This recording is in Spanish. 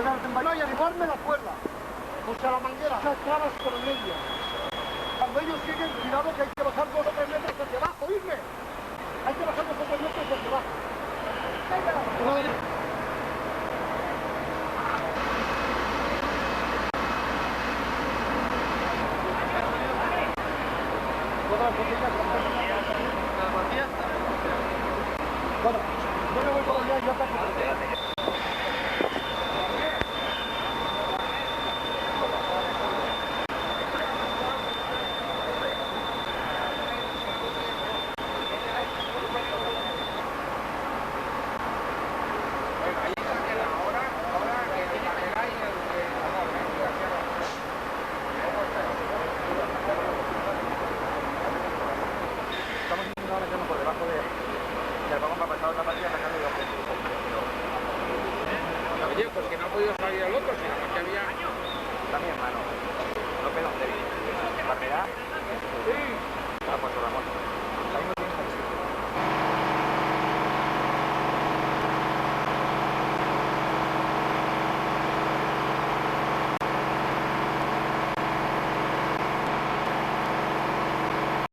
desenvainar y arribarme la cuerda. O sea, la manguera, esas trabas por el medio. Cuando ellos siguen, cuidado que hay que bajar 2 o 3 metros hacia abajo, irme. Hay que bajar 2 o 3 metros hacia abajo. Venga. Bueno, yo me voy para allá y ya está. Oye, pues que no ha podido salir el otro, sino que había... Está mi hermano.